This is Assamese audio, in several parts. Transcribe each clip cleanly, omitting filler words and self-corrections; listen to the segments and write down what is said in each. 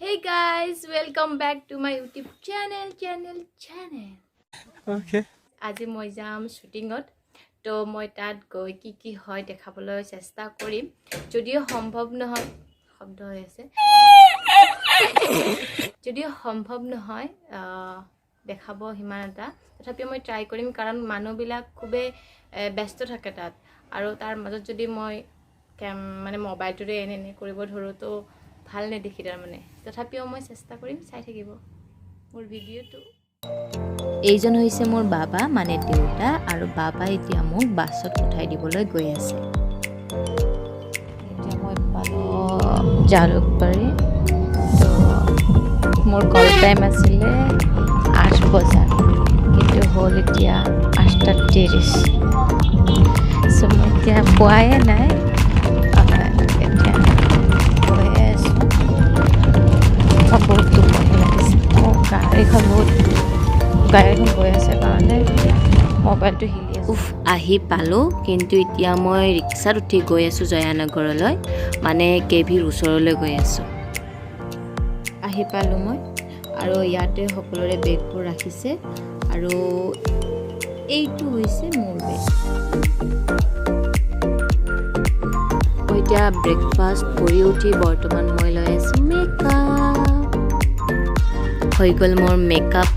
Hey guys, welcome back to my YouTube channel. Okay. আজি মই যাম শুটিংত তো মই তাত গৈ কি হয় দেখাবলৈ চেষ্টা কৰিম যদিও সম্ভৱ নহয় শব্দ হৈ আছে যদিও সম্ভৱ নহয় দেখাব হিমান এটা তথাপিও মই ট্ৰাই কৰিম কাৰণ মানুহবিলাক খুবেই ব্যস্ত থাকে তাত আৰু তাৰ মাজত যদি মই মানে মোবাইলটোৰে এনে কৰিব ধৰো তো ভাল নেদেখি তাৰমানে তথাপিও মই চেষ্টা কৰিম চাই থাকিব মোৰ ভিডিঅ'টো এইজন হৈছে মোৰ বাবা মানে দেউতা আৰু বাবা এতিয়া মোক বাছত উঠাই দিবলৈ গৈ আছে এতিয়া মই পালো জালুকবাৰী তো মোৰ কল টাইম আছিলে 8 বজাত কিন্তু হ'ল এতিয়া 8:30 সো মই এতিয়া পোৱাই নাই এতিয়া গৈ আছোঁ বহুত টোপনি লাগিছে মোৰ গাড়ীখন গৈ আছে কাৰণে মোবাইলটো হিলি আছে আহি পালোঁ কিন্তু এতিয়া মই ৰিক্সাত উঠি গৈ আছোঁ জয়ানগৰলৈ মানে কেভিৰ ওচৰলৈ গৈ আছোঁ আহি পালোঁ মই আৰু ইয়াতে সকলোৰে বেগবোৰ ৰাখিছে আৰু এইটো হৈছে মোৰ বেগ মই এতিয়া ব্ৰেকফাষ্ট কৰি উঠি বৰ্তমান মই লৈ আছোঁ মেকআপ হৈ গ'ল মোৰ মেকআপ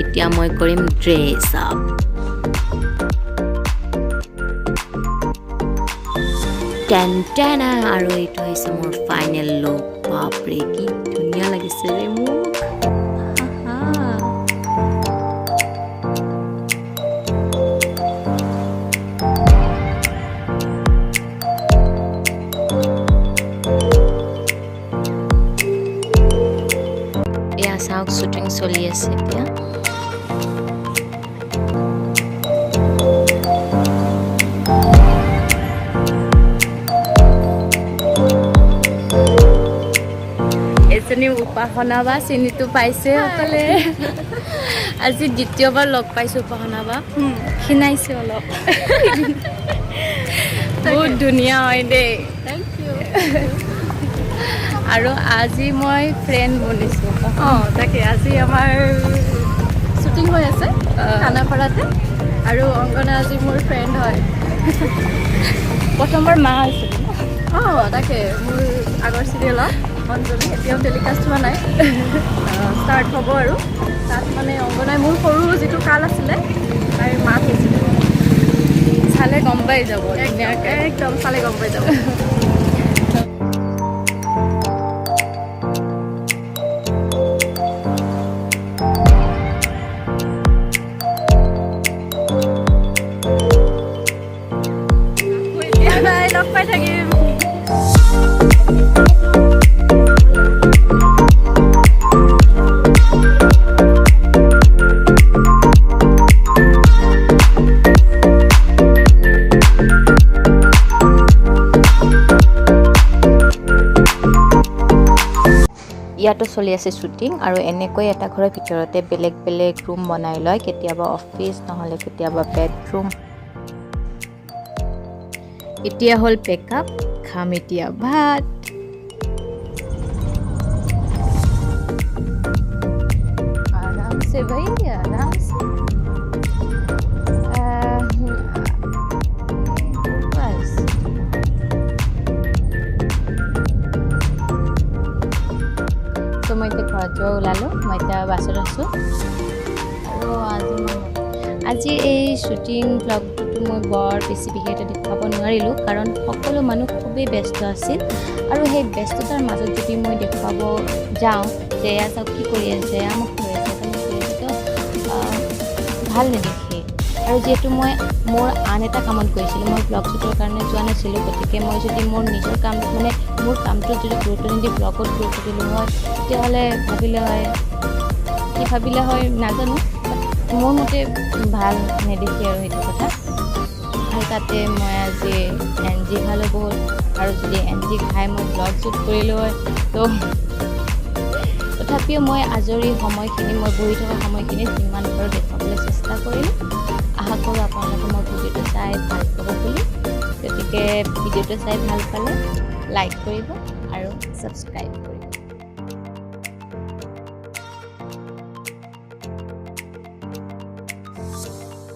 এতিয়া মই কৰিম ড্ৰেছ আপ টেনটেনা আৰু এইটো হৈছে মোৰ ফাইনেল লুক বাপৰে কি ধুনীয়া লাগিছে ৰে মোক এয়া চাওক শ্বুটিং চলি আছে এতিয়া এজনী উপাসনা বা চিনিটো পাইছে সকলে আজি দ্বিতীয়বাৰ লগ পাইছোঁ উপাসনা বা খিনাইছে অলপ বহুত ধুনীয়া হয় দেই Thank you. আৰু আজি মই ফ্ৰেণ্ড বনিছোঁ তাকে আজি আমাৰ শ্বুটিং হৈ আছে খানাপাৰাতে আৰু অংগনা আজি মোৰ ফ্ৰেণ্ড হয় প্ৰথমবাৰ মা হৈছিল তাকে মোৰ আগৰ চিৰিয়েলত অঞ্জলি এতিয়াও টেলিকাষ্ট হোৱা নাই ষ্টাৰ্ট হ'ব আৰু তাত মানে অংগনাই মোৰ সৰু যিটো কাল আছিলে তাইৰ মাক হৈছিলে চালে গম পাই যাব ধুনীয়াকৈ একদম চালে গম পাই যাব লগ পাই থাকিম ইয়াতো চলি আছে শ্বুটিং আৰু এনেকৈ এটা ঘৰৰ ভিতৰতে বেলেগ বেলেগ ৰুম বনাই লয় কেতিয়াবা অফিচ নহ'লে কেতিয়াবা বেডৰুম এতিয়া হ'ল পেকআপ খাম এতিয়া ভাত আৰামছে ভাই আৰামছে তো মই এতিয়া ঘৰত যোৱা ওলালোঁ মই এতিয়া বাছত আছোঁ আৰু আজি এই শ্বুটিং ব্লগটোতো মই বৰ বেছি বিশেষ এটা দেখুৱাব নোৱাৰিলোঁ কাৰণ সকলো মানুহ খুবেই ব্যস্ত আছিল আৰু সেই ব্যস্ততাৰ মাজত যদি মই দেখুৱাব যাওঁ যে এয়া চাওক কি কৰি আছে আমুক কৰি আছে তামুক কৰি আছে তো ভাল নেদেখে আৰু যিহেতু মই মোৰ আন এটা কামত গৈছিলোঁ মই ব্লগ শ্বুটৰ কাৰণে যোৱা নাছিলোঁ গতিকে মই যদি মোৰ নিজৰ কাম মানে মোৰ কামটোত যদি গুৰুত্ব নিদি ব্লগত গুৰুত্ব দিলোঁ হয় তেতিয়াহ'লে ভাবিলে হয় নাজানো মোৰ মতে ভাল নেদেখি আৰু সেইটো কথা আৰু তাতে মই আজি এনজি খালোঁ বহুত আৰু যদি এনজি খাই মই ব্লগ শ্বুট কৰিলোঁ হয় তো তথাপিও মই আজৰি সময়খিনি মই বহি থকা সময়খিনি যিমান পাৰোঁ দেখুৱাবলৈ চেষ্টা কৰিলোঁ আশা কৰোঁ আপোনালোকে মোৰ ভিডিঅ'টো চাই ভাল পাব বুলি গতিকে ভিডিঅ'টো চাই ভাল পালে লাইক কৰিব আৰু ছাবস্ক্ৰাইব কৰিব